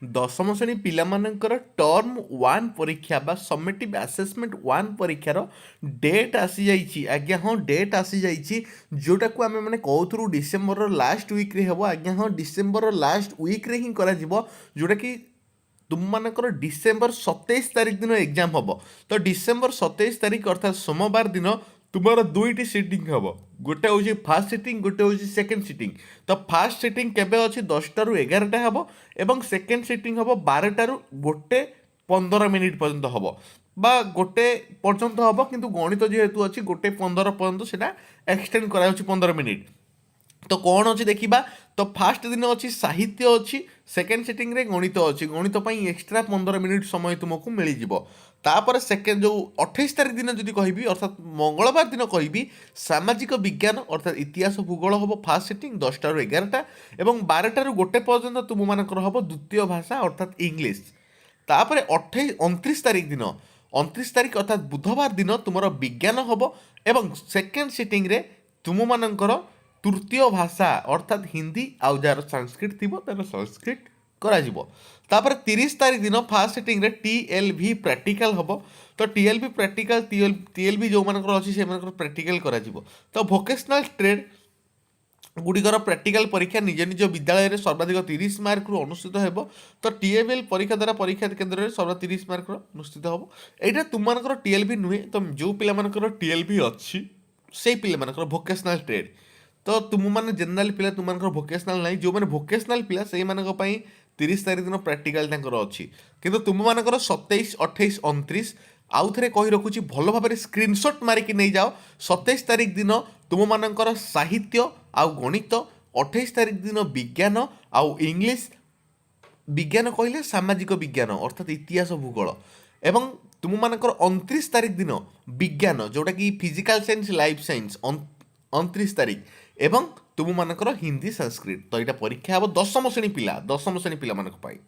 ଦଶମ ଶ୍ରେଣୀ ପିଲାମାନଙ୍କର ଟର୍ମ 1 ପରୀକ୍ଷା ବା ସମିଟିଭ୍ ଆସେସମେଣ୍ଟ 1 ପରୀକ୍ଷାର ଡେଟ୍ ଆସିଯାଇଛି। ଆଜ୍ଞା ହଁ, ଡେଟ୍ ଆସିଯାଇଛି, ଯେଉଁଟାକୁ ଆମେ ମାନେ କହୁଥିଲୁ ଡିସେମ୍ବରର ଲାଷ୍ଟ ୱିକ୍ରେ ହେବ। ଆଜ୍ଞା ହଁ, ଡିସେମ୍ବରର ଲାଷ୍ଟ ୱିକ୍ରେ ହିଁ କରାଯିବ, ଯେଉଁଟାକି ତୁମମାନଙ୍କର ଡିସେମ୍ବର 27 ତାରିଖ ଦିନ ଏକ୍ଜାମ୍ ହେବ। ତ ଡିସେମ୍ବର 27 ତାରିଖ ଅର୍ଥାତ୍ ସୋମବାର ଦିନ ତୁମର ଦୁଇଟି ସିଟିଂ ହେବ। ଗୋଟେ ହେଉଛି ଫାର୍ଷ୍ଟ ସିଟିଂ, ଗୋଟେ ହେଉଛି ସେକେଣ୍ଡ ସିଟିଂ। ତ ଫାର୍ଷ୍ଟ ସିଟିଂ କେବେ ଅଛି? 10ଟାରୁ 11ଟା ହେବ ଏବଂ ସେକେଣ୍ଡ ସିଟିଂ ହେବ 12ଟାରୁ 1:15 ପର୍ଯ୍ୟନ୍ତ ହେବ ବା 1 ପର୍ଯ୍ୟନ୍ତ ହେବ, କିନ୍ତୁ ଗଣିତ ଯେହେତୁ ଅଛି 1:15 ପର୍ଯ୍ୟନ୍ତ ସେଇଟା ଏକ୍ସଟେଣ୍ଡ କରାଯାଉଛି 15 ମିନିଟ୍। ତ କ'ଣ ଅଛି ଦେଖିବା। ତ ଫାର୍ଷ୍ଟ ଦିନ ଅଛି ସାହିତ୍ୟ ଅଛି, ସେକେଣ୍ଡ ସିଟିଂରେ ଗଣିତ ଅଛି। ଗଣିତ ପାଇଁ ଏକ୍ସଟ୍ରା 15 ମିନିଟ୍ ସମୟ ତୁମକୁ ମିଳିଯିବ। ତାପରେ ସେକେଣ୍ଡ ଯେଉଁ 28 ତାରିଖ ଦିନ ଯଦି କହିବି, ଅର୍ଥାତ୍ ମଙ୍ଗଳବାର ଦିନ କହିବି, ସାମାଜିକ ବିଜ୍ଞାନ ଅର୍ଥାତ୍ ଇତିହାସ ଭୂଗୋଳ ହେବ ଫାର୍ଷ୍ଟ ସିଟିଂ 10ଟାରୁ 11ଟା ଏବଂ 12ଟାରୁ 1 ପର୍ଯ୍ୟନ୍ତ ତୁମମାନଙ୍କର ହେବ ଦ୍ୱିତୀୟ ଭାଷା ଅର୍ଥାତ୍ ଇଂଲିଶ। ତାପରେ 29 ତାରିଖ ଦିନ, 29 ତାରିଖ ଅର୍ଥାତ୍ ବୁଧବାର ଦିନ ତୁମର ବିଜ୍ଞାନ ହେବ ଏବଂ ସେକେଣ୍ଡ ସିଟିଂରେ ତୁମମାନଙ୍କର ତୃତୀୟ ଭାଷା ଅର୍ଥାତ୍ ହିନ୍ଦୀ, ଆଉ ଯାହାର ସଂସ୍କୃତ ଥିବ ତାର ସଂସ୍କୃତ କରାଯିବ। ତାପରେ 30 ତାରିଖ ଦିନ ଫାର୍ଷ୍ଟ ସିଟିଂରେ TLV ପ୍ରାକ୍ଟିକାଲ ହେବ। ତ TLV ପ୍ରାକ୍ଟିକାଲ, TLV ଯେଉଁମାନଙ୍କର ଅଛି ସେମାନଙ୍କର ପ୍ରାକ୍ଟିକାଲ କରାଯିବ। ତ ଭୋକେସନାଲ୍ ଟ୍ରେଡ୍ ଗୁଡ଼ିକର ପ୍ରାକ୍ଟିକାଲ ପରୀକ୍ଷା ନିଜ ନିଜ ବିଦ୍ୟାଳୟରେ ସର୍ବାଧିକ 30 ମାର୍କରୁ ଅନୁଷ୍ଠିତ ହେବ। ତ TLV ପରୀକ୍ଷା ଦ୍ୱାରା ପରୀକ୍ଷା କେନ୍ଦ୍ରରେ ସର୍ବାଧିକ 30 ମାର୍କର ଅନୁଷ୍ଠିତ ହେବ। ଏଇଟା ତୁମମାନଙ୍କର TLV ନୁହେଁ। ତ ଯେଉଁ ପିଲାମାନଙ୍କର TLV ଅଛି ସେଇ ପିଲାମାନଙ୍କର ଭୋକେସନାଲ୍ ଟ୍ରେଡ୍। ତ ତୁମମାନେ ଜେନେରାଲ ପିଲା, ତୁମମାନଙ୍କର ଭୋକେସନାଲ୍ ନାହିଁ। ଯେଉଁମାନେ ଭୋକେସନାଲ୍ ପିଲା ସେଇମାନଙ୍କ ପାଇଁ 30 ତାରିଖ ଦିନ ପ୍ରାକ୍ଟିକାଲ ତାଙ୍କର ଅଛି। କିନ୍ତୁ ତୁମମାନଙ୍କର 27, 28, 29 ଆଉ ଥରେ କହି ରଖୁଛି, ଭଲ ଭାବରେ ସ୍କ୍ରିନଶଟ୍ ମାରିକି ନେଇଯାଅ। 27 ତାରିଖ ଦିନ ତୁମମାନଙ୍କର ସାହିତ୍ୟ ଆଉ ଗଣିତ, 28 ତାରିଖ ଦିନ ବିଜ୍ଞାନ ଆଉ ଇଂଲିଶ। ବିଜ୍ଞାନ କହିଲେ ସାମାଜିକ ବିଜ୍ଞାନ ଅର୍ଥାତ୍ ଇତିହାସ ଭୂଗୋଳ ଏବଂ ତୁମମାନଙ୍କର 29 ତାରିଖ ଦିନ ବିଜ୍ଞାନ, ଯେଉଁଟାକି ଫିଜିକାଲ ସାଇନ୍ସ, ଲାଇଫ୍ ସାଇନ୍ସ 29 ତାରିଖ ଏବଂ ତୁମମାନଙ୍କର ହିନ୍ଦୀ ସଂସ୍କୃତ। ତ ଏଇଟା ପରୀକ୍ଷା ହେବ ଦଶମ ଶ୍ରେଣୀ ପିଲାମାନଙ୍କ ପାଇଁ।